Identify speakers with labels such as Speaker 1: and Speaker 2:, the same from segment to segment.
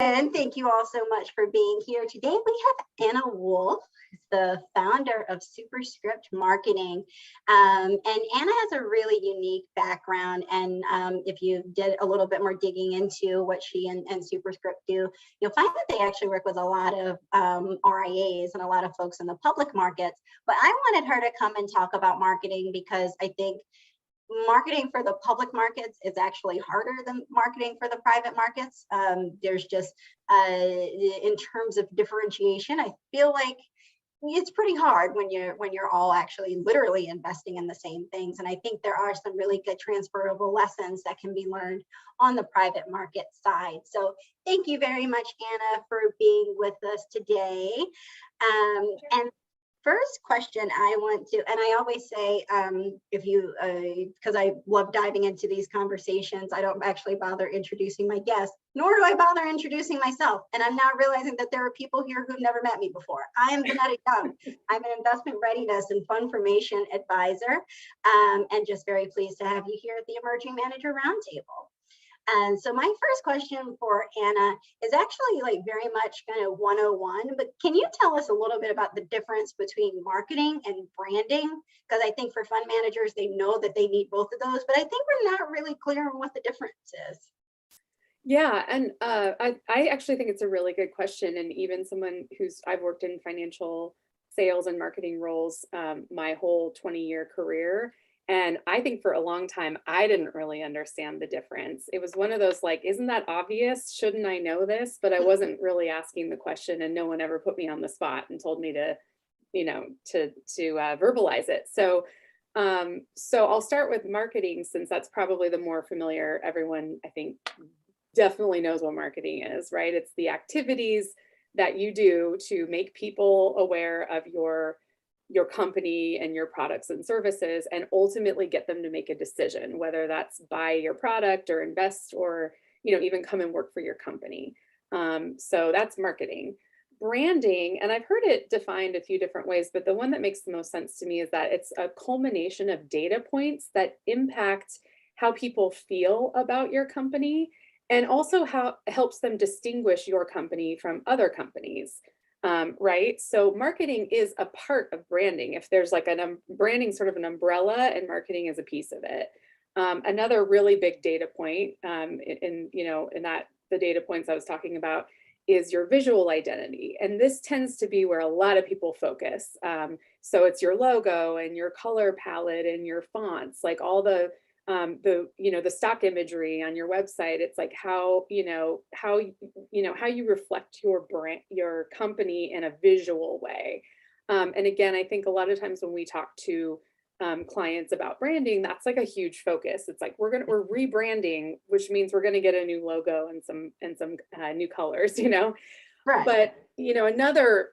Speaker 1: And thank you all so much for being here. Today we have Anna Wolf, the founder of SuperScript Marketing. And Anna has a really unique background. And if you did a little bit more digging into what she and SuperScript do, you'll find that they actually work with a lot of RIAs and a lot of folks in the public markets. But I wanted her to come and talk about marketing because I think marketing for the public markets is actually harder than marketing for the private markets. There's just, in terms of differentiation, I feel like it's pretty hard when you're all actually literally investing in the same things. And I think there are some really good transferable lessons that can be learned on the private market side. So thank you very much, Anna, for being with us today. And first question I want to, and I always say, if you, because I love diving into these conversations, I don't actually bother introducing my guests, nor do I bother introducing myself. And I'm now realizing that there are people here who've never met me before. I am Vonetta Young. I'm an investment readiness and fund formation advisor, and just very pleased to have you here at the Emerging Manager Roundtable. And so my first question for Anna is actually like very much kind of 101, but can you tell us a little bit about the difference between marketing and branding? Because I think for fund managers, they know that they need both of those, but I think we're not really clear on what the difference is.
Speaker 2: Yeah, and I actually think it's a really good question. And even someone I've worked in financial sales and marketing roles my whole 20-year career. And I think for a long time, I didn't really understand the difference. It was one of those like, isn't that obvious? Shouldn't I know this? But I wasn't really asking the question, and no one ever put me on the spot and told me to, to verbalize it. So I'll start with marketing, since that's probably the more familiar. Everyone, I think, definitely knows what marketing is, right? It's the activities that you do to make people aware of your company and your products and services, and ultimately get them to make a decision, whether that's buy your product or invest or, even come and work for your company. So that's marketing. Branding, and I've heard it defined a few different ways, but the one that makes the most sense to me is that it's a culmination of data points that impact how people feel about your company, and also how it helps them distinguish your company from other companies. Right? So marketing is a part of branding. If there's like branding sort of an umbrella, and marketing is a piece of it. Another really big data point in that the data points I was talking about is your visual identity. And this tends to be where a lot of people focus. So it's your logo and your color palette and your fonts, like all the stock imagery on your website. It's like how you reflect your brand, your company, in a visual way. And again, I think a lot of times when we talk to clients about branding, that's like a huge focus. It's like we're rebranding, which means we're going to get a new logo and some new colors,
Speaker 1: Right.
Speaker 2: But another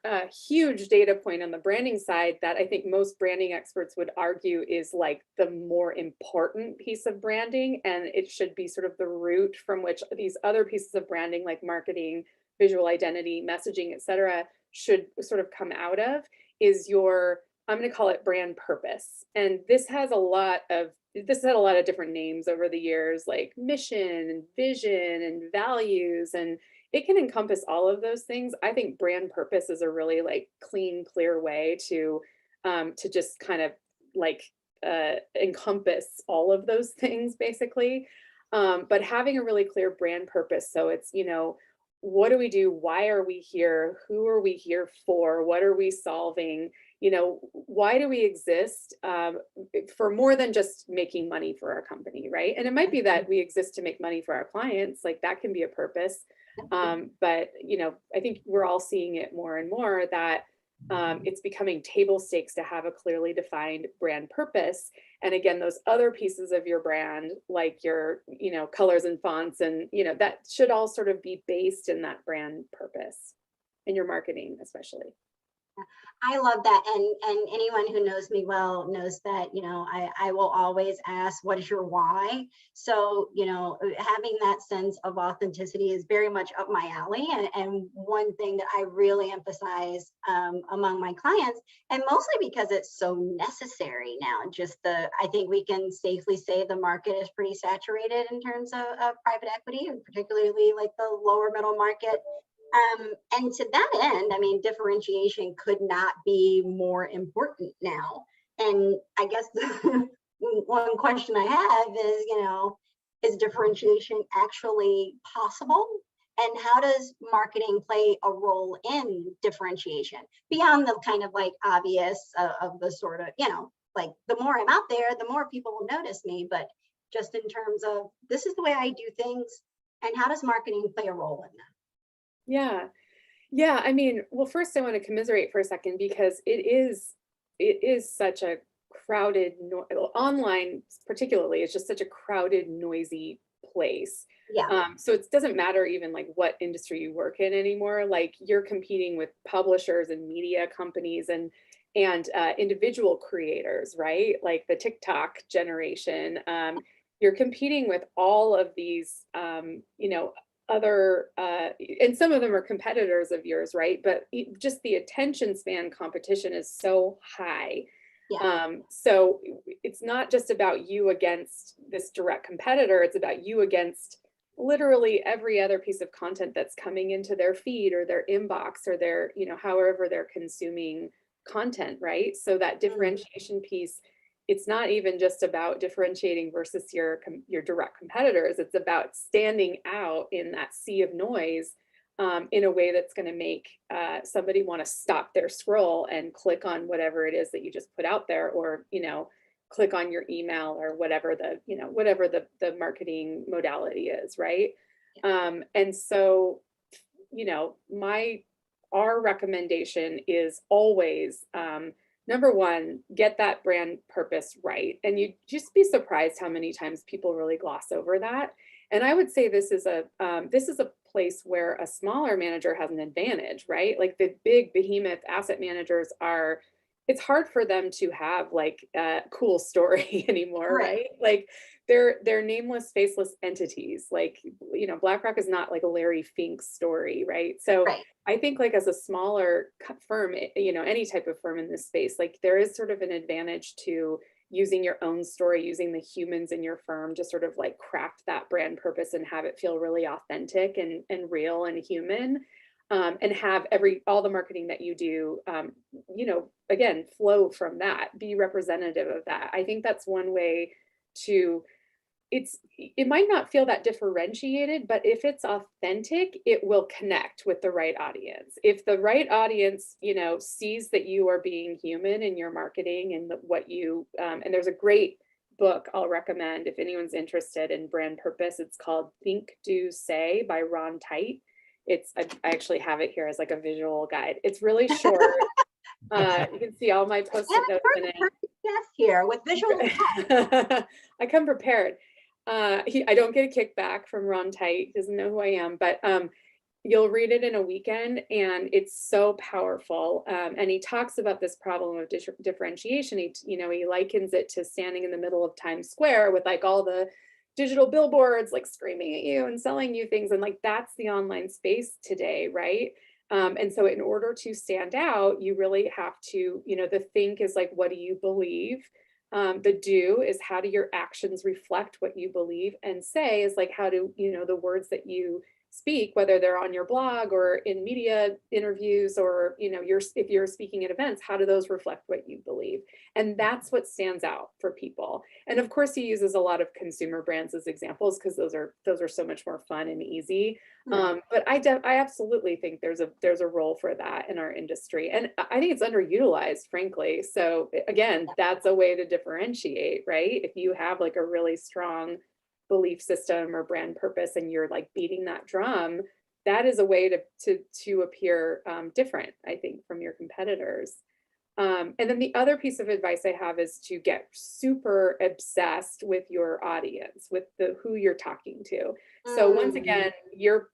Speaker 2: huge data point on the branding side that I think most branding experts would argue is like the more important piece of branding, and it should be sort of the root from which these other pieces of branding, like marketing, visual identity, messaging, etc., should sort of come out of, is I'm going to call it brand purpose. And this had a lot of different names over the years, like mission and vision and values, and it can encompass all of those things. I think brand purpose is a really like clean, clear way to just kind of like encompass all of those things, basically. But having a really clear brand purpose, so it's, what do we do? Why are we here? Who are we here for? What are we solving? Why do we exist? For more than just making money for our company, right? And it might be that we exist to make money for our clients, like that can be a purpose. But I think we're all seeing it more and more that it's becoming table stakes to have a clearly defined brand purpose. And again, those other pieces of your brand, like your, colors and fonts, and, that should all sort of be based in that brand purpose, in your marketing, especially.
Speaker 1: I love that. And anyone who knows me well knows that, I will always ask, what is your why? So, having that sense of authenticity is very much up my alley. And one thing that I really emphasize among my clients, and mostly because it's so necessary now, I think we can safely say the market is pretty saturated in terms of private equity, and particularly like the lower middle market. And to that end, I mean, differentiation could not be more important now. And I guess the one question I have is, is differentiation actually possible? And how does marketing play a role in differentiation beyond the kind of like obvious of the sort of, like the more I'm out there, the more people will notice me, but just in terms of this is the way I do things, and how does marketing play a role in that?
Speaker 2: Yeah. Yeah. I mean, well, first I want to commiserate for a second because it is such a crowded, online particularly, it's just such a crowded, noisy place.
Speaker 1: Yeah.
Speaker 2: So it doesn't matter even like what industry you work in anymore. Like you're competing with publishers and media companies and individual creators, right? Like the TikTok generation. You're competing with all of these, other, and some of them are competitors of yours, right? But just the attention span competition is so high.
Speaker 1: Yeah.
Speaker 2: So it's not just about you against this direct competitor, it's about you against literally every other piece of content that's coming into their feed or their inbox or their, however they're consuming content, right? So that differentiation piece, it's not even just about differentiating versus your direct competitors. It's about standing out in that sea of noise in a way that's going to make somebody want to stop their scroll and click on whatever it is that you just put out there, or click on your email or whatever the marketing modality is, right? And so our recommendation is always number one, get that brand purpose right. And you'd just be surprised how many times people really gloss over that. And I would say this is a place where a smaller manager has an advantage, right? Like the big behemoth asset managers it's hard for them to have like a cool story anymore, right? Like they're nameless, faceless entities. Like, BlackRock is not like a Larry Fink story, right? So I think like as a smaller firm, any type of firm in this space, like there is sort of an advantage to using your own story, using the humans in your firm to sort of like craft that brand purpose and have it feel really authentic and real and human. And have all the marketing that you do, again, flow from that, be representative of that. I think that's one way it might not feel that differentiated, but if it's authentic, it will connect with the right audience. If the right audience, sees that you are being human in your marketing and and there's a great book I'll recommend if anyone's interested in brand purpose. It's called Think, Do, Say by Ron Tite. I actually have it here as like a visual guide. It's really short. You can see all my post-it notes in it.
Speaker 1: Yes, here with visual.
Speaker 2: I come prepared. I don't get a kickback from Ron Tite. He doesn't know who I am, but you'll read it in a weekend and it's so powerful. And he talks about this problem of differentiation. He likens it to standing in the middle of Times Square with like all the digital billboards like screaming at you and selling you things. And like, that's the online space today, right? And so in order to stand out, you really have to, the think is like, what do you believe? The do is how do your actions reflect what you believe, and say is like, how do, the words that you speak, whether they're on your blog or in media interviews or, if you're speaking at events, how do those reflect what you believe? And that's what stands out for people. And of course he uses a lot of consumer brands as examples because those are so much more fun and easy. But I absolutely think there's a role for that in our industry. And I think it's underutilized, frankly. So again, that's a way to differentiate, right? If you have like a really strong belief system or brand purpose and you're like beating that drum, that is a way to appear different, I think, from your competitors. And then the other piece of advice I have is to get super obsessed with your audience, with who you're talking to. So once again, your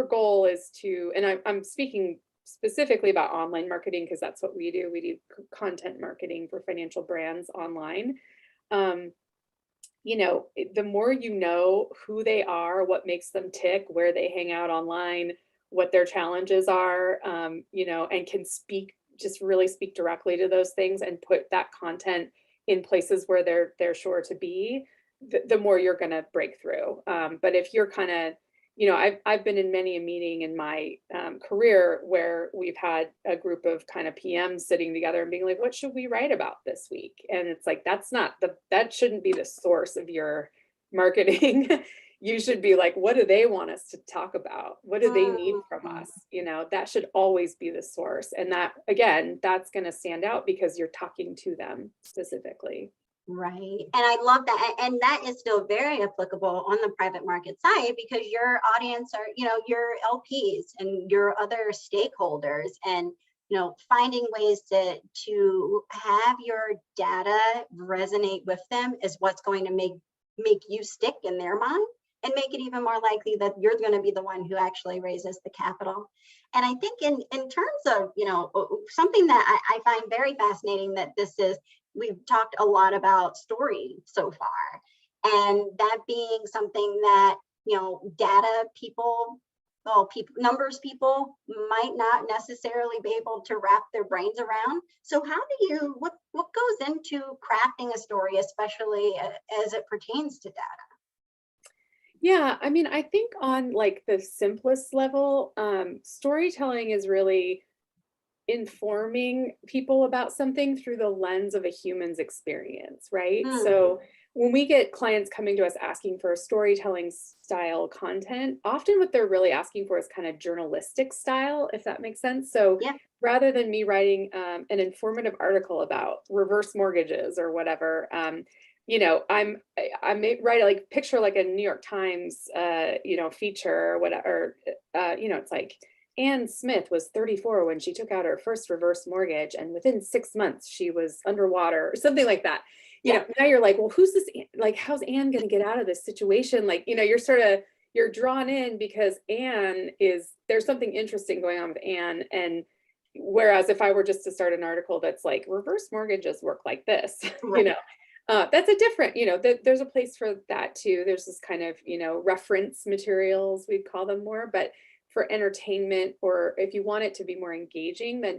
Speaker 2: goal is to, and I'm speaking specifically about online marketing, because that's what we do. We do content marketing for financial brands online. The more you know who they are, what makes them tick, where they hang out online, what their challenges are, and can just really speak directly to those things and put that content in places where they're sure to be, the more you're going to break through. But if you're kind of, I've been in many a meeting in my career where we've had a group of kind of PMs sitting together and being like, what should we write about this week? And it's like, that shouldn't be the source of your marketing. You should be like, what do they want us to talk about? What do they need from us? That should always be the source. And that, again, that's going to stand out because you're talking to them specifically.
Speaker 1: Right. And I love that. And that is still very applicable on the private market side, because your audience are, your LPs and your other stakeholders, and, finding ways to have your data resonate with them is what's going to make you stick in their mind, and make it even more likely that you're going to be the one who actually raises the capital. And I think in terms of, something that I find very fascinating, that we've talked a lot about story so far, and that being something that, data people, numbers people might not necessarily be able to wrap their brains around. So what goes into crafting a story, especially as it pertains to data?
Speaker 2: Yeah, I mean, I think on like the simplest level, storytelling is really informing people about something through the lens of a human's experience, right? So when we get clients coming to us asking for storytelling style content, often what they're really asking for is kind of journalistic style, if that makes sense. So rather than me writing an informative article about reverse mortgages or whatever, I may write like picture like a New York Times, feature or whatever, it's like, Ann Smith was 34 when she took out her first reverse mortgage, and within 6 months she was underwater, or something like that. Now you're like, well, who's this? Like, how's Ann going to get out of this situation? Like, you're drawn in because there's something interesting going on with Ann. And whereas if I were just to start an article that's like, reverse mortgages work like this, that's a different, there's a place for that too. There's this kind of, reference materials, we'd call them more, but for entertainment, or if you want it to be more engaging, then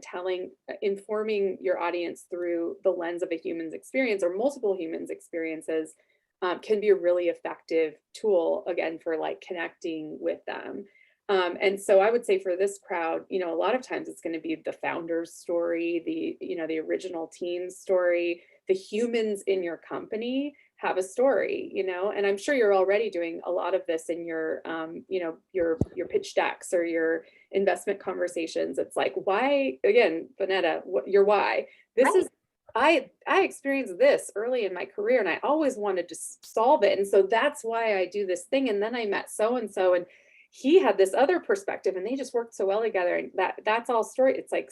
Speaker 2: informing your audience through the lens of a human's experience or multiple humans' experiences can be a really effective tool, again, for like connecting with them. And so I would say for this crowd, a lot of times it's going to be the founder's story, the original team's story, the humans in your company have a story, and I'm sure you're already doing a lot of this in your, your pitch decks or your investment conversations. It's like, why, again, Vonetta, your why? This is, I experienced this early in my career and I always wanted to solve it. And so that's why I do this thing. And then I met so-and-so and he had this other perspective and they just worked so well together. And that's all story. It's like,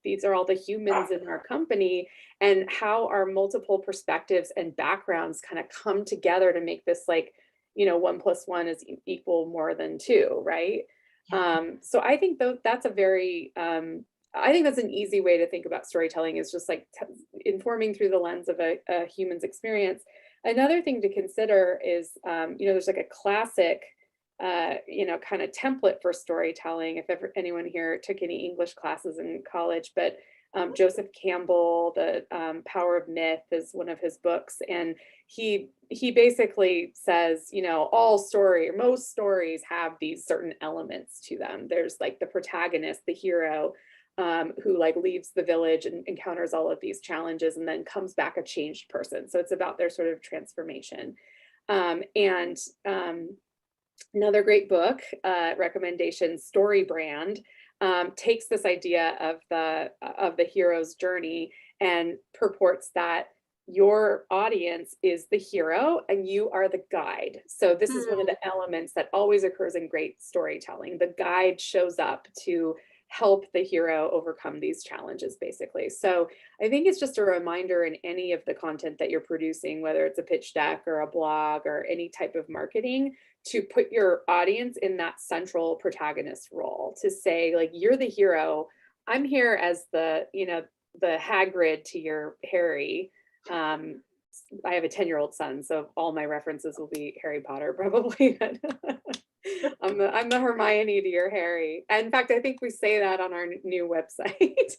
Speaker 2: these are all the humans in our company and how our multiple perspectives and backgrounds kind of come together to make this like, 1 + 1 is equal more than 2, right? So I think that's a very, I think that's an easy way to think about storytelling, is just like informing through the lens of a human's experience. Another thing to consider is, there's like a classic kind of template for storytelling, if ever anyone here took any English classes in college, but Joseph Campbell, The Power of Myth is one of his books. And he basically says, most stories have these certain elements to them. There's like the protagonist, the hero, who like leaves the village and encounters all of these challenges and then comes back a changed person. So it's about their sort of transformation. Another great book recommendation, Story Brand, takes this idea of the hero's journey and purports that your audience is the hero and you are the guide. So this is one of the elements that always occurs in great storytelling. The guide shows up to help the hero overcome these challenges, basically. So I think it's just a reminder in any of the content that you're producing, whether it's a pitch deck or a blog or any type of marketing, to put your audience in that central protagonist role, to say, like, you're the hero. I'm here as the, the Hagrid to your Harry. I have a 10-year-old son, so all my references will be Harry Potter probably. I'm the Hermione to your Harry. And in fact, I think we say that on our new website.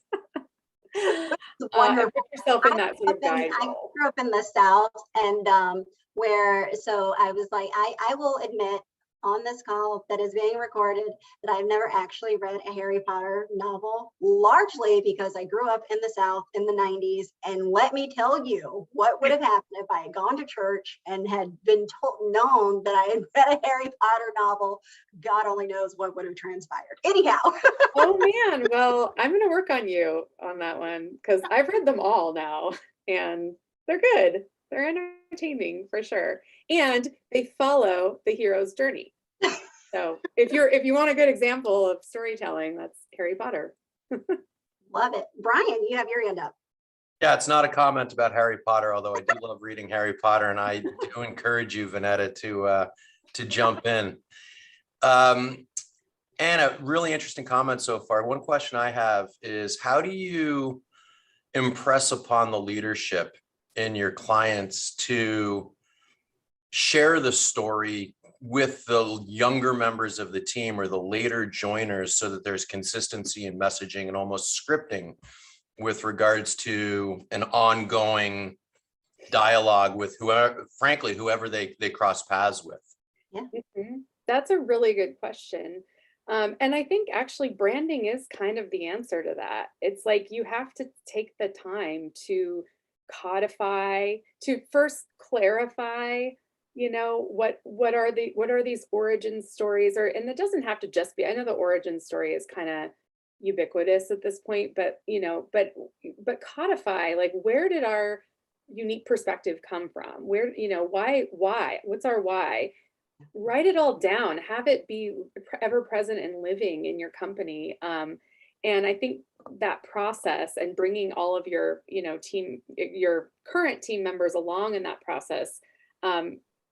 Speaker 1: Wonderful.
Speaker 2: Put yourself in that sort of guide
Speaker 1: I
Speaker 2: role.
Speaker 1: grew up in the South, and so I was like, I will admit on this call that is being recorded that I've never actually read a Harry Potter novel, largely because I grew up in the South in the 90s. And let me tell you what would have happened if I had gone to church and had been known that I had read a Harry Potter novel. God only knows what would have transpired. Anyhow.
Speaker 2: Oh man, well, I'm going to work on you on that one, because I've read them all now and they're good. They're entertaining for sure. And they follow the hero's journey. So if you want a good example of storytelling, that's Harry Potter.
Speaker 1: Love it. Brian, you have your hand up.
Speaker 3: Yeah, it's not a comment about Harry Potter, although I do love reading Harry Potter, and I do encourage you, Vonetta, to jump in. Anna, really interesting comment so far. One question I have is, how do you impress upon the leadership in your clients to share the story with the younger members of the team or the later joiners, so that there's consistency in messaging and almost scripting with regards to an ongoing dialogue with whoever they cross paths with?
Speaker 1: Yeah.
Speaker 2: Mm-hmm. That's a really good question. And I think actually branding is kind of the answer to that. It's like you have to take the time to codify, to first clarify, what are these origin stories, and it doesn't have to just be, I know the origin story is kind of ubiquitous at this point, but but codify, like, where did our unique perspective come from? Where, why, what's our why? Write it all down, have it be ever present and living in your company. And I think that process, and bringing all of your, your current team members along in that process,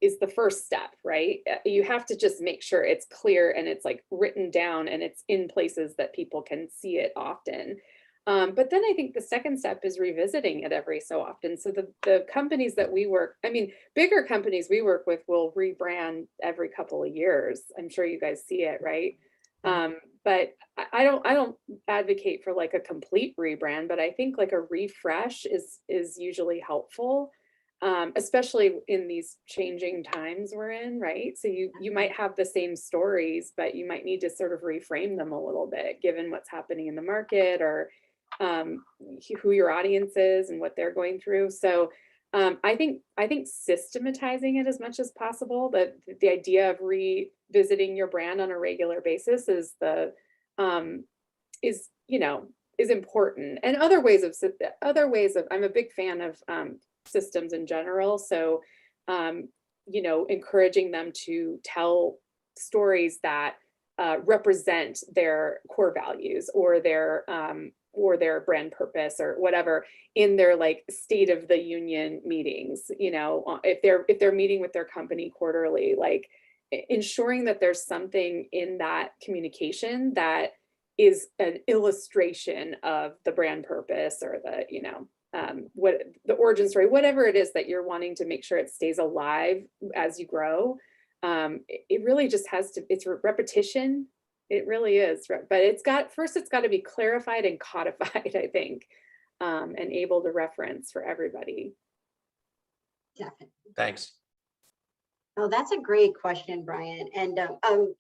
Speaker 2: is the first step, right? You have to just make sure it's clear and it's like written down and it's in places that people can see it often. But then I think the second step is revisiting it every so often. So the companies that we work, bigger companies we work with will rebrand every couple of years. I'm sure you guys see it, right? But I don't advocate for like a complete rebrand, but I think like a refresh is usually helpful. Especially in these changing times we're in, right? So you might have the same stories, but you might need to sort of reframe them a little bit, given what's happening in the market, or who your audience is and what they're going through. So I think systematizing it as much as possible, but the idea of revisiting your brand on a regular basis is important. And other ways of I'm a big fan of systems in general. So, encouraging them to tell stories that represent their core values or their brand purpose or whatever in their like state of the union meetings. If they're meeting with their company quarterly, like ensuring that there's something in that communication that is an illustration of the brand purpose or the, what the origin story, whatever it is that you're wanting to make sure it stays alive as you grow. It really just it's repetition. It really is, but it's got to be clarified and codified, I think, and able to reference for everybody.
Speaker 1: Definitely.
Speaker 3: Thanks.
Speaker 1: Oh, that's a great question, Brian. And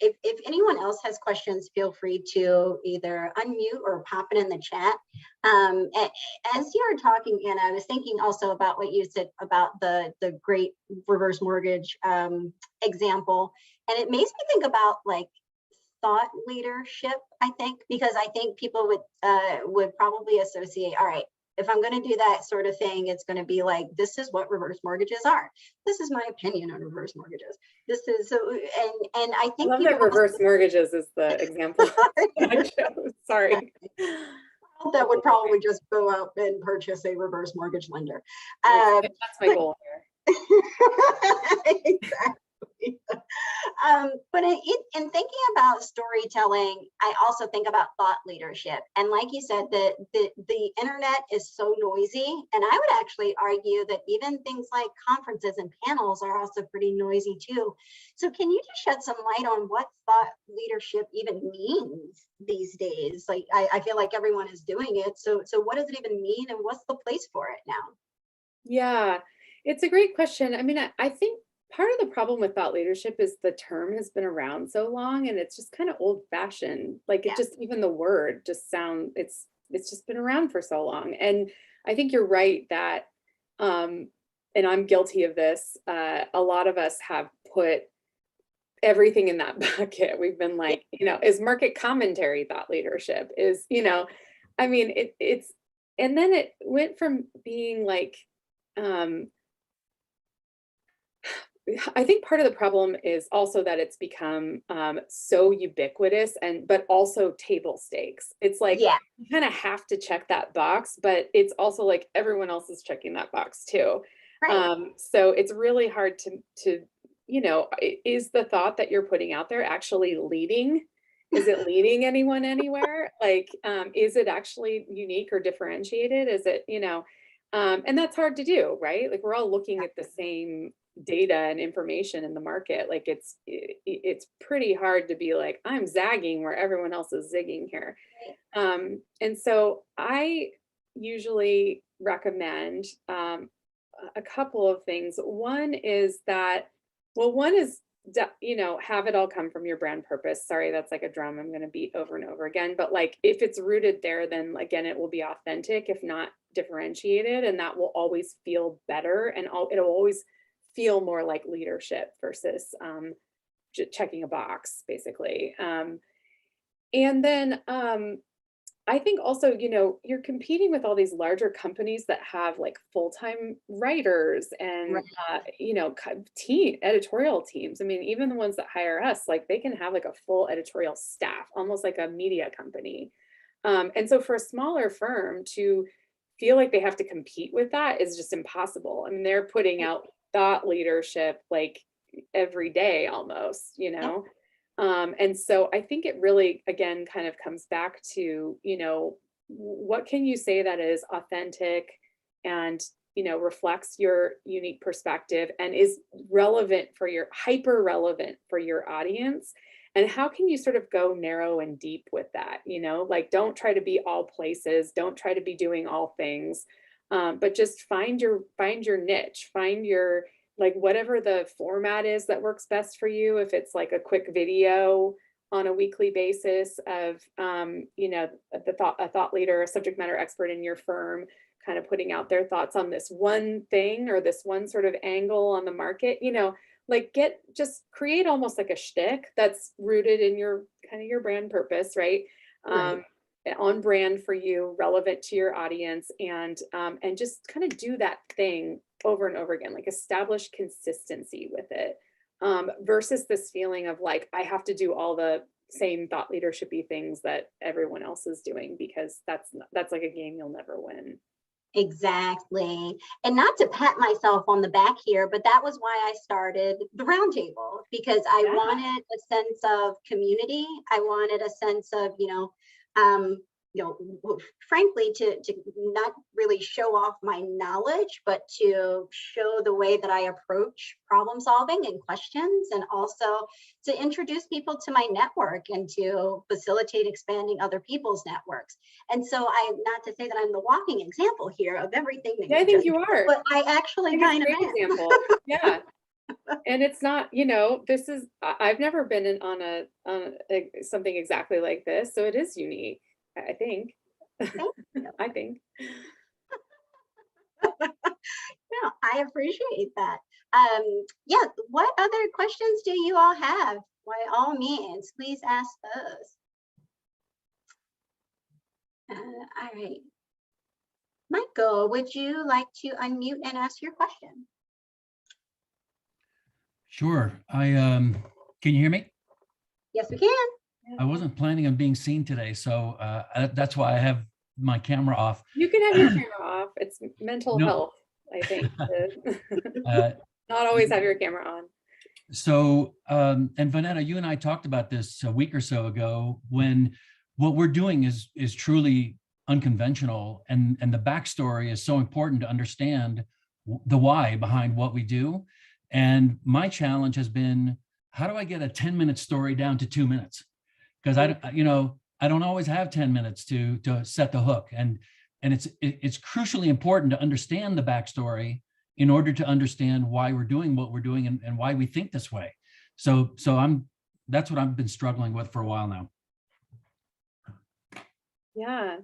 Speaker 1: if anyone else has questions, feel free to either unmute or pop it in the chat. As you were talking, Anna, I was thinking also about what you said about the great reverse mortgage example. And it makes me think about like thought leadership, I think, because I think people would probably associate, all right, if I'm going to do that sort of thing, it's going to be like, this is what reverse mortgages are. This is my opinion on reverse mortgages. This is, and I think
Speaker 2: I love that reverse mortgages is the example. Sorry.
Speaker 1: That would probably just go out and purchase a reverse mortgage lender.
Speaker 2: That's my goal here.
Speaker 1: Exactly. But in thinking about storytelling, I also think about thought leadership. And like you said, the internet is so noisy. And I would actually argue that even things like conferences and panels are also pretty noisy too. So can you just shed some light on what thought leadership even means these days? Like, I feel like everyone is doing it. So what does it even mean, and what's the place for it now?
Speaker 2: Yeah, it's a great question. I mean, I think part of the problem with thought leadership is the term has been around so long and it's just kind of old fashioned. Like it
Speaker 1: Yeah.
Speaker 2: just, even the word just it's just been around for so long. And I think you're right that, and I'm guilty of this, a lot of us have put everything in that bucket. We've been like, is market commentary thought leadership? Is, I mean, it's, and then it went from being like, I think part of the problem is also that it's become so ubiquitous but also table stakes. It's like
Speaker 1: Yeah.
Speaker 2: you kind of have to check that box, but it's also like everyone else is checking that box too.
Speaker 1: Right.
Speaker 2: So it's really hard to is the thought that you're putting out there actually leading? Is it leading anyone anywhere? Like, is it actually unique or differentiated? Is it, and that's hard to do, right? Like we're all looking at the same data and information in the market. Like it's pretty hard to be like, I'm zagging where everyone else is zigging here. And so I usually recommend a couple of things. One is have it all come from your brand purpose. Sorry, that's like a drum I'm going to beat over and over again. But like, if it's rooted there, then again, it will be authentic, if not differentiated, and that will always feel better. And it'll always feel more like leadership versus checking a box, basically. And then I think also, you're competing with all these larger companies that have like full-time writers and, editorial teams. I mean, even the ones that hire us, like they can have like a full editorial staff, almost like a media company. And so for a smaller firm to feel like they have to compete with that is just impossible. I mean, they're putting out thought leadership like every day almost, and so I think it really, again, kind of comes back to, what can you say that is authentic and, reflects your unique perspective and is hyper relevant for your audience? And how can you sort of go narrow and deep with that? Like, don't try to be all places, don't try to be doing all things, but just find your niche, find your, like, whatever the format is that works best for you. If it's like a quick video on a weekly basis of, a thought leader, a subject matter expert in your firm, kind of putting out their thoughts on this one thing or this one sort of angle on the market, like just create almost like a shtick that's rooted in your kind of your brand purpose, right?
Speaker 1: Right.
Speaker 2: On brand for you, relevant to your audience, and just kind of do that thing over and over again, like establish consistency with it, versus this feeling of like, I have to do all the same thought leadership-y things that everyone else is doing, because that's like a game you'll never win.
Speaker 1: Exactly. And not to pat myself on the back here, but that was why I started the Roundtable, because I wanted a sense of community. I wanted a sense of, frankly, to not really show off my knowledge, but to show the way that I approach problem solving and questions, and also to introduce people to my network and to facilitate expanding other people's networks. And so not to say that I'm the walking example here of everything that
Speaker 2: I think you are,
Speaker 1: but I actually kind of am.
Speaker 2: Example. Yeah. And it's not, I've never been on something exactly like this, so it is unique, I think. I think.
Speaker 1: No, I appreciate that. Yeah, what other questions do you all have? By all means, please ask those. All right. Michael, would you like to unmute and ask your question?
Speaker 4: Sure. Can you hear me?
Speaker 1: Yes, we can.
Speaker 4: I wasn't planning on being seen today, so that's why I have my camera off.
Speaker 2: You can have your camera off. It's mental health, I think. Not always have your camera on.
Speaker 4: So, and Vonetta, you and I talked about this a week or so ago, when what we're doing is truly unconventional, and the backstory is so important to understand the why behind what we do. And my challenge has been, how do I get a 10-minute story down to 2 minutes? Because I don't always have 10 minutes to set the hook, and it's crucially important to understand the backstory in order to understand why we're doing what we're doing, and why we think this way. So that's what I've been struggling with for a while now.
Speaker 2: Yeah.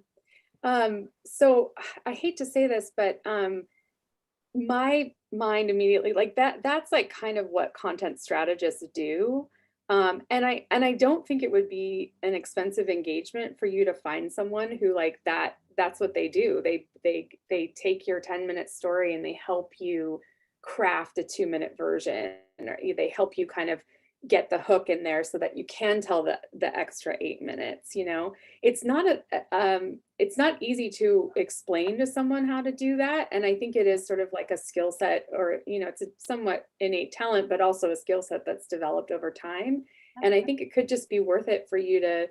Speaker 2: So I hate to say this, but my mind immediately, like that's like kind of what content strategists do. And I don't think it would be an expensive engagement for you to find someone who like that's what they do. They take your 10-minute story and they help you craft a 2-minute version, or they help you kind of get the hook in there so that you can tell the extra 8 minutes. It's not easy to explain to someone how to do that. And I think it is sort of like a skill set, or it's a somewhat innate talent, but also a skill set that's developed over time. And I think it could just be worth it for you to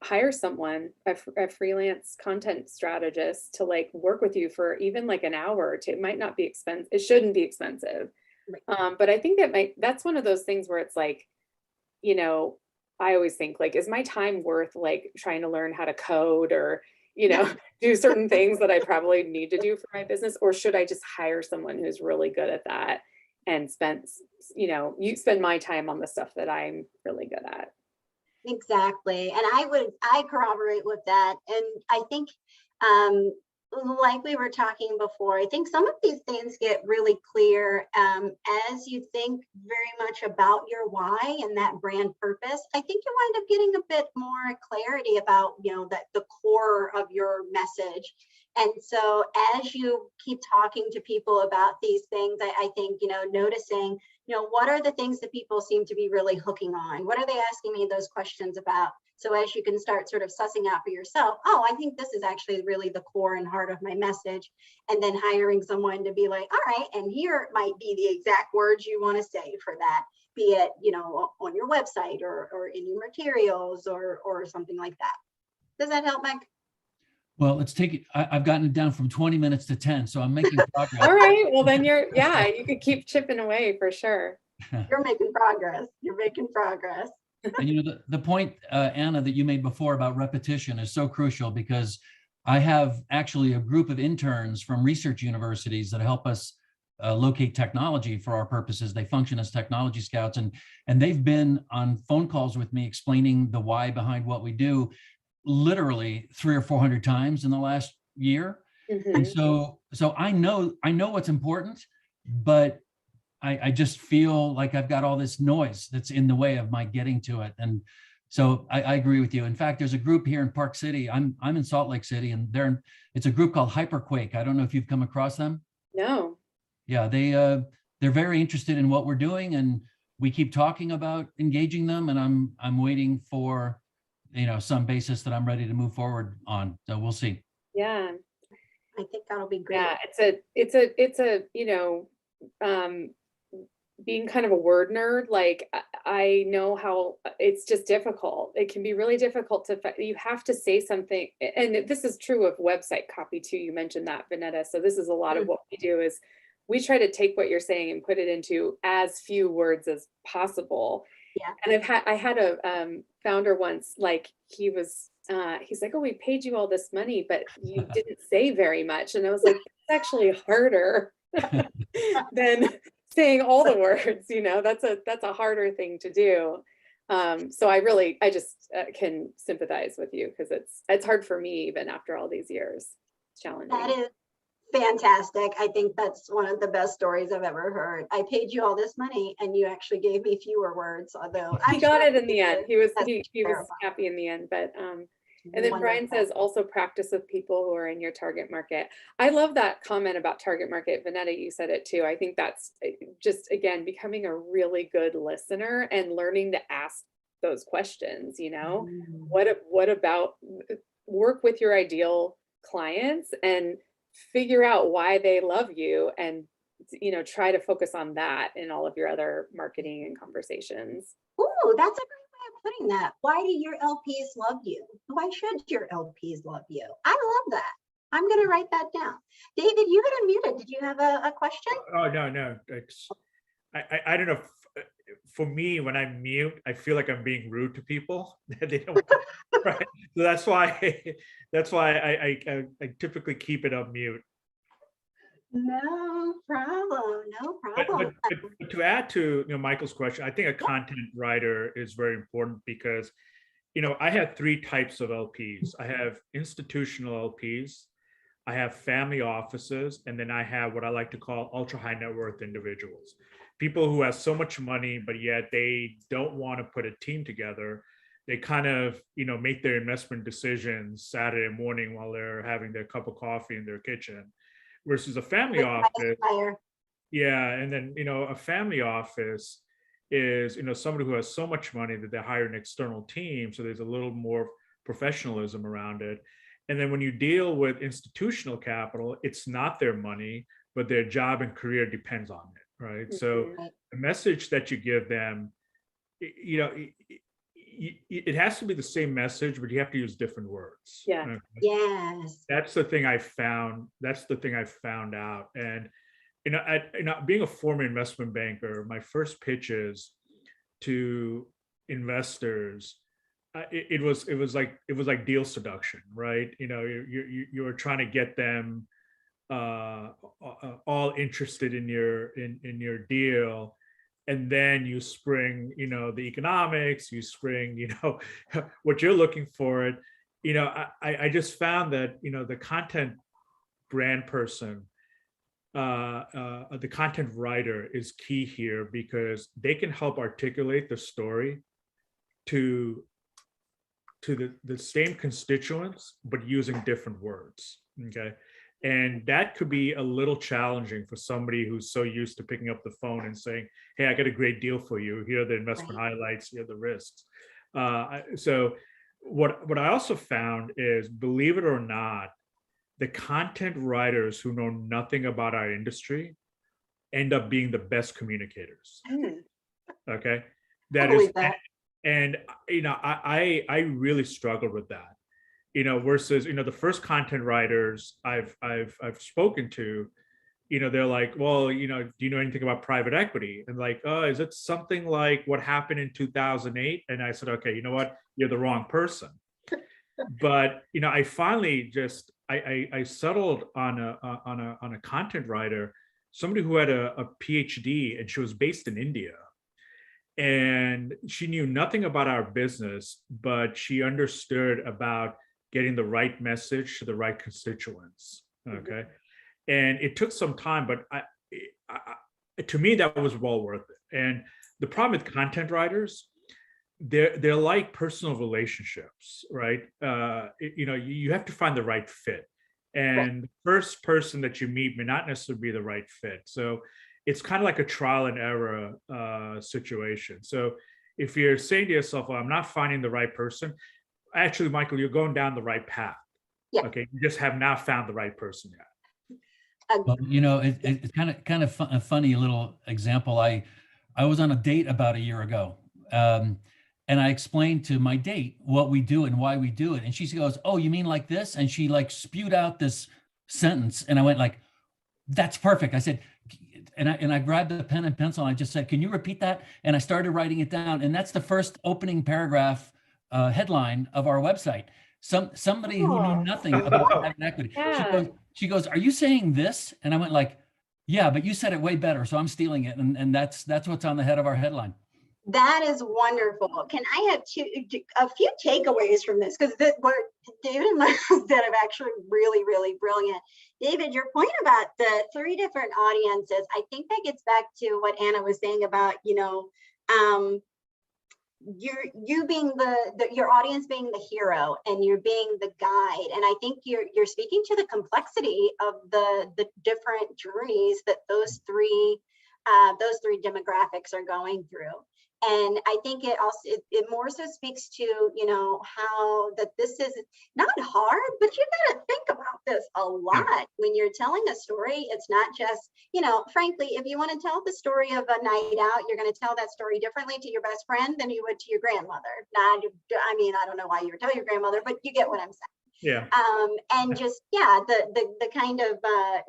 Speaker 2: hire someone, a freelance content strategist, to like work with you for even like an hour or two. It might not be expensive. It shouldn't be expensive. But I think that's one of those things where it's like, I always think like, is my time worth like trying to learn how to code, or, do certain things that I probably need to do for my business? Or should I just hire someone who's really good at that and you spend my time on the stuff that I'm really good at?
Speaker 1: Exactly. And I corroborate with that. And I think, like we were talking before, I think some of these things get really clear as you think very much about your why and that brand purpose. I think you wind up getting a bit more clarity about, that the core of your message. And so as you keep talking to people about these things, I think, noticing, what are the things that people seem to be really hooking on? What are they asking me those questions about? So as you can start sort of sussing out for yourself, oh, I think this is actually really the core and heart of my message. And then hiring someone to be like, all right, and here might be the exact words you want to say for that, be it, on your website or in your materials or something like that. Does that help, Mike?
Speaker 4: Well, let's take it. I've gotten it down from 20 minutes to 10, so I'm making progress.
Speaker 2: All right. Well, then you could keep chipping away for sure.
Speaker 1: You're making progress. You're making progress.
Speaker 4: And the point, Anna, that you made before about repetition is so crucial, because I have actually a group of interns from research universities that help us locate technology for our purposes. They function as technology scouts, and they've been on phone calls with me explaining the why behind what we do, literally 300 or 400 times in the last year.
Speaker 2: Mm-hmm.
Speaker 4: And so I know what's important, but I just feel like I've got all this noise that's in the way of my getting to it. And so I agree with you. In fact, there's a group here in Park City. I'm in Salt Lake City, and it's a group called Hyperquake. I don't know if you've come across them.
Speaker 2: No.
Speaker 4: Yeah, they're very interested in what we're doing, and we keep talking about engaging them, and I'm waiting for some basis that I'm ready to move forward on. So we'll see.
Speaker 2: Yeah.
Speaker 1: I think that'll be great.
Speaker 2: Yeah, it's a being kind of a word nerd, like I know how it's just difficult. It can be really difficult you have to say something. And this is true of website copy too. You mentioned that, Vonetta. So this is a lot of what we do is we try to take what you're saying and put it into as few words as possible.
Speaker 1: Yeah.
Speaker 2: And I had a founder once, like he's like, oh, we paid you all this money, but you didn't say very much. And I was like, it's actually harder than saying all the words, that's a harder thing to do. So I just can sympathize with you, because it's hard for me even after all these years. It's challenging.
Speaker 1: That is fantastic. I think that's one of the best stories I've ever heard. I paid you all this money and you actually gave me fewer words, although
Speaker 2: he got it in the end. He was
Speaker 1: terrifying.
Speaker 2: happy in the end, but and then Brian says also practice with people who are in your target market. I love that comment about target market. Vonetta, you said it too. I think that's just, again, becoming a really good listener and learning to ask those questions, what about work with your ideal clients and figure out why they love you, and try to focus on that in all of your other marketing and conversations.
Speaker 1: Oh, that's a great way of putting that. Why do your LPs love you? Why should your LPs love you? I love that. I'm going to write that down. David, you had unmuted. Did you have a question?
Speaker 5: Oh, no. I don't know. For me, when I mute, I feel like I'm being rude to people. They don't, right? So that's why I typically keep it on mute.
Speaker 1: No problem. No problem.
Speaker 5: But to add to Michael's question, I think a content writer is very important because I have three types of LPs. I have institutional LPs, I have family offices, and then I have what I like to call ultra high net worth individuals. People who have so much money, but yet they don't want to put a team together. They kind of, make their investment decisions Saturday morning while they're having their cup of coffee in their kitchen, versus a family office. Yeah, and then, a family office is, somebody who has so much money that they hire an external team. So there's a little more professionalism around it. And then when you deal with institutional capital, it's not their money, but their job and career depends on it, right? So the message that you give them, it has to be the same message, but you have to use different words.
Speaker 2: Yeah.
Speaker 5: Okay?
Speaker 1: Yes.
Speaker 5: That's the thing I found. That's the thing I found out. And being a former investment banker, my first pitches to investors, it was like deal seduction, right? You were trying to get them all interested in your deal, and then you spring the economics, you spring what you're looking for it. I just found that the content brand person, the content writer is key here, because they can help articulate the story to the same constituents, but using different words. Okay. And that could be a little challenging for somebody who's so used to picking up the phone and saying, hey, I got a great deal for you. Here are the investment highlights, here are the risks. So what I also found is, believe it or not, the content writers who know nothing about our industry end up being the best communicators. Okay. And I really struggled with that. Versus, the first content writers I've spoken to, they're like, well, do you know anything about private equity? And like, oh, is it something like what happened in 2008? And I said, okay, you know what? You're the wrong person. But, I finally just, I settled on a content writer, somebody who had a PhD, and she was based in India. And she knew nothing about our business, but she understood about getting the right message to the right constituents. Okay. And it took some time, but to me, that was well worth it. And the problem with content writers, they're like personal relationships, right? You have to find the right fit. And the first person that you meet may not necessarily be the right fit. So it's kind of like a trial and error situation. So if you're saying to yourself, well, I'm not finding the right person, actually, Michael, you're going down the right path. Yeah. Okay. You just have not found the right person yet.
Speaker 4: Well, it's kind of a funny little example. I was on a date about a year ago, and I explained to my date what we do and why we do it. And she goes, oh, you mean like this? And she like spewed out this sentence. And I went like, that's perfect. I said, and I grabbed the pen and pencil, and I just said, can you repeat that? And I started writing it down. And that's the first opening paragraph headline of our website. Somebody who knew nothing about private equity.
Speaker 2: Yeah.
Speaker 4: She goes, are you saying this? And I went like, yeah, but you said it way better, so I'm stealing it. And that's what's on the head of our headline.
Speaker 1: That is wonderful. Can I have a few takeaways from this? Because what David and Michael said are actually really, really brilliant. David, your point about the 3 different audiences, I think that gets back to what Anna was saying about, you being your audience being the hero, and you're being the guide. And I think you're speaking to the complexity of the different journeys that those three demographics are going through. And I think it also, it more so speaks to, you know, how that this is not hard, but you got to think about this a lot when you're telling a story. It's not just, you know, frankly, if you want to tell the story of a night out, you're going to tell that story differently to your best friend than you would to your grandmother. Not, I mean, I don't know why you would tell your grandmother, but you get what I'm saying.
Speaker 5: Yeah.
Speaker 1: And just, yeah, the kind of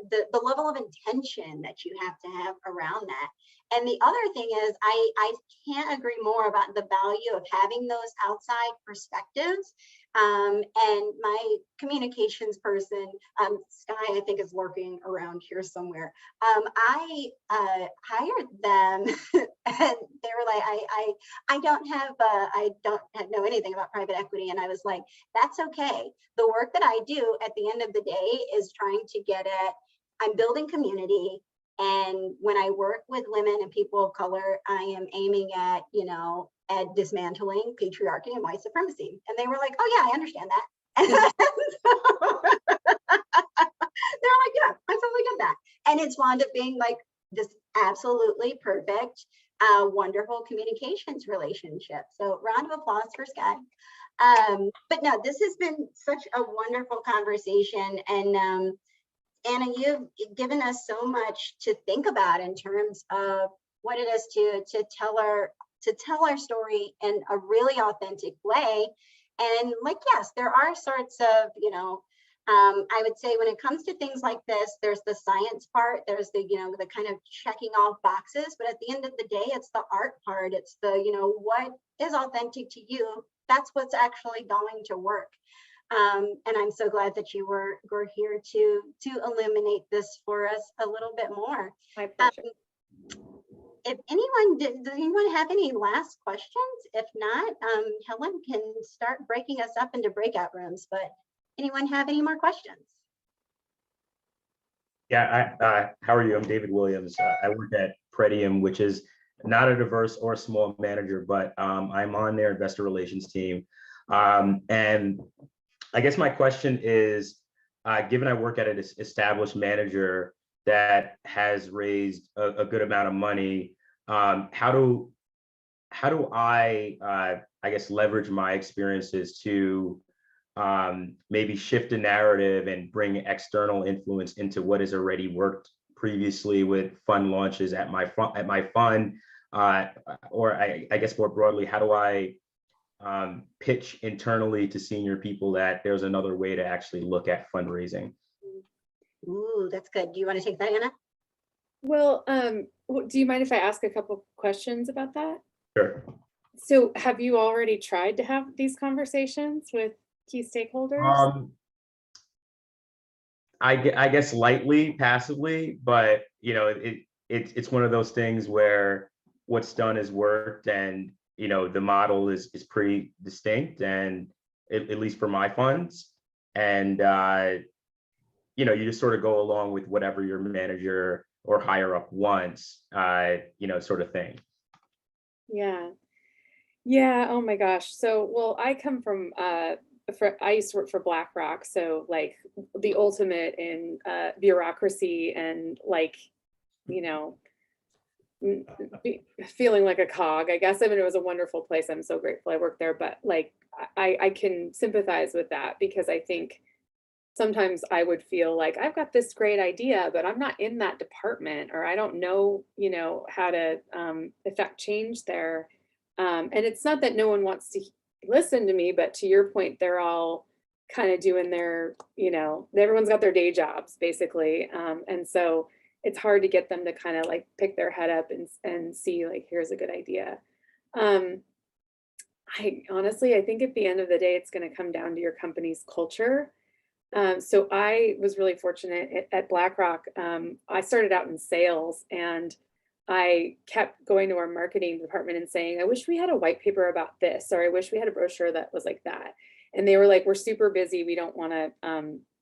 Speaker 1: the level of intention that you have to have around that. And the other thing is, I can't agree more about the value of having those outside perspectives. And my communications person, Sky, I think is lurking around here somewhere. I hired them, and they were like, I don't know anything about private equity, and I was like, that's okay. The work that I do at the end of the day is trying to get at, I'm building community. And when I work with women and people of color, I am aiming at, you know, at dismantling patriarchy and white supremacy. And they were like, oh yeah, I understand that. And so, they're like, yeah, I totally get that. And it's wound up being like this absolutely perfect, wonderful communications relationship. So round of applause for Sky. But no, this has been such a wonderful conversation. And Anna, you've given us so much to think about in terms of what it is to tell our story in a really authentic way. And like, yes, there are sorts of, you know, I would say when it comes to things like this, there's the science part, there's the, you know, the kind of checking off boxes, but at the end of the day, it's the art part. It's the, you know, what is authentic to you? That's what's actually going to work. And I'm so glad that you were here to illuminate this for us a little bit more.
Speaker 2: My pleasure.
Speaker 1: If anyone, does anyone have any last questions? If not, Helen can start breaking us up into breakout rooms, but anyone have any more questions?
Speaker 6: Yeah, how are you? I'm David Williams. I work at Pretium, which is not a diverse or small manager, but I'm on their investor relations team. And I guess my question is, given I work at an established manager that has raised a good amount of money, how do I guess, leverage my experiences to maybe shift the narrative and bring external influence into what has already worked previously with fund launches at my fund, or I guess more broadly, how do I pitch internally to senior people that there's another way to actually look at fundraising?
Speaker 1: Ooh, that's good. Do you want to take that, Anna?
Speaker 2: Well, do you mind if I ask a couple questions about that?
Speaker 6: Sure.
Speaker 2: So have you already tried to have these conversations with key stakeholders?
Speaker 6: I guess lightly, passively, but you know, it's one of those things where what's done has worked, and you know, the model is pretty distinct, and at least for my funds, and you know, you just sort of go along with whatever your manager or higher up wants, you know, sort of thing.
Speaker 2: Yeah. Oh my gosh. So, well, I come from I used to work for BlackRock, so like the ultimate in bureaucracy and like, you know, feeling like a cog, I guess. I mean, it was a wonderful place. I'm so grateful I worked there, but like I can sympathize with that, because I think sometimes I would feel like I've got this great idea, but I'm not in that department, or I don't know, you know, how to affect change there. And it's not that no one wants to listen to me, but to your point, they're all kind of doing their, you know, everyone's got their day jobs basically. And so it's hard to get them to kind of like pick their head up and see like, here's a good idea. I honestly, I think at the end of the day, it's going to come down to your company's culture. So I was really fortunate at BlackRock. I started out in sales, and I kept going to our marketing department and saying, I wish we had a white paper about this, or I wish we had a brochure that was like that. And they were like, we're super busy. We don't want to,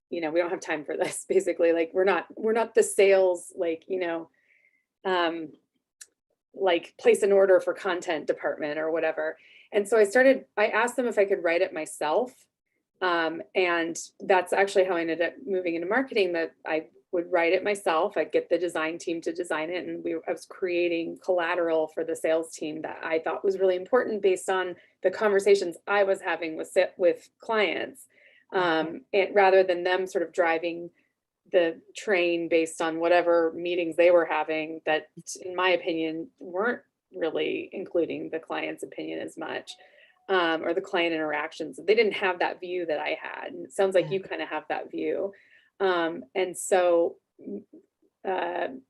Speaker 2: you know, we don't have time for this, basically. Like, we're not the sales, like, you know, like place an order for content department or whatever. And so I asked them if I could write it myself. And that's actually how I ended up moving into marketing, that I would write it myself. I'd get the design team to design it, and I was creating collateral for the sales team that I thought was really important based on the conversations I was having with clients, and rather than them sort of driving the train based on whatever meetings they were having that, in my opinion, weren't really including the client's opinion as much, or the client interactions. They didn't have that view that I had. And it sounds like you kind of have that view. And so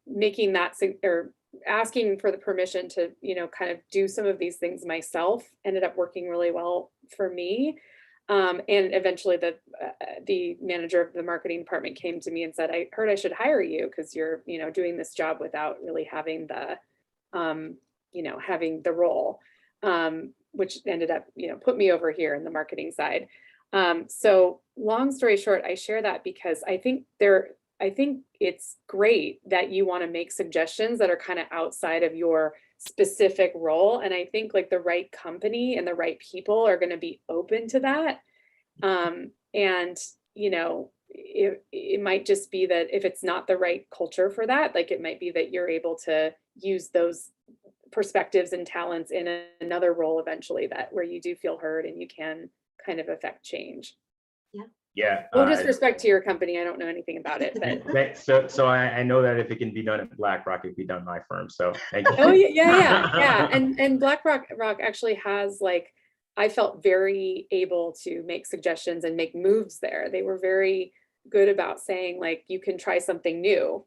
Speaker 2: making that, or asking for the permission to, kind of do some of these things myself ended up working really well for me. And eventually the manager of the marketing department came to me and said, I heard I should hire you because you're, doing this job without really having the, having the role, which ended up, put me over here in the marketing side. So long story short, I share that because I think it's great that you want to make suggestions that are kind of outside of your specific role. And I think like the right company and the right people are going to be open to that. And, it might just be that if it's not the right culture for that, like it might be that you're able to use those perspectives and talents in another role eventually, that where you do feel heard and you can kind of affect change.
Speaker 6: Yeah.
Speaker 2: No disrespect to your company. I don't know anything about it, but
Speaker 6: So I know that if it can be done at BlackRock, it can be done at my firm. So thank you.
Speaker 2: Oh yeah. And BlackRock actually has, like, I felt very able to make suggestions and make moves there. They were very good about saying, like, you can try something new,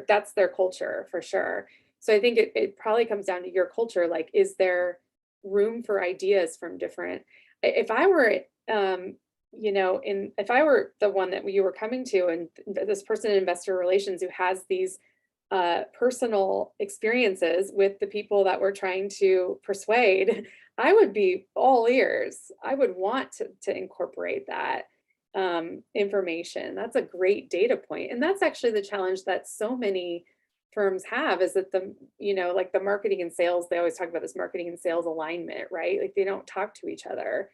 Speaker 2: that's their culture for sure. So I think it probably comes down to your culture. Like, is there room for ideas from different, if I were, if I were the one that you were coming to, and this person in investor relations who has these personal experiences with the people that we're trying to persuade, I would be all ears. I would want to incorporate that information. That's a great data point. And that's actually the challenge that so many firms have, is that like the marketing and sales, they always talk about this marketing and sales alignment, right? Like they don't talk to each other.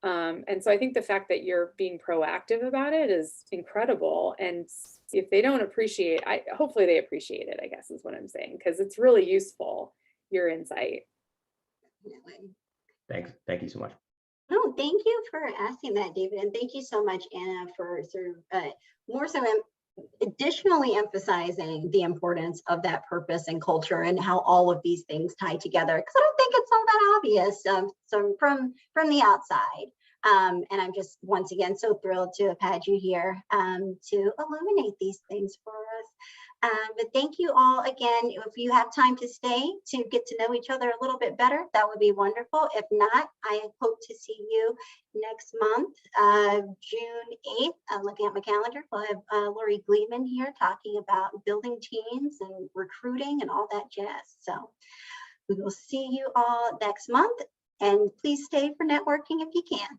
Speaker 2: And so I think the fact that you're being proactive about it is incredible. And if they don't appreciate, hopefully they appreciate it, I guess is what I'm saying, because it's really useful, your insight.
Speaker 6: Thanks. Thank you so much.
Speaker 1: No, thank you for asking that, David. And thank you so much, Anna, for sort of more so additionally emphasizing the importance of that purpose and culture and how all of these things tie together. Because I don't think it's all that obvious so from the outside. And I'm just once again so thrilled to have had you here to illuminate these things for us. But thank you all again. If you have time to stay to get to know each other a little bit better, that would be wonderful. If not, I hope to see you next month, June 8th. I'm looking at my calendar. We'll have Lori Gleeman here talking about building teams and recruiting and all that jazz. So we will see you all next month. And please stay for networking if you can.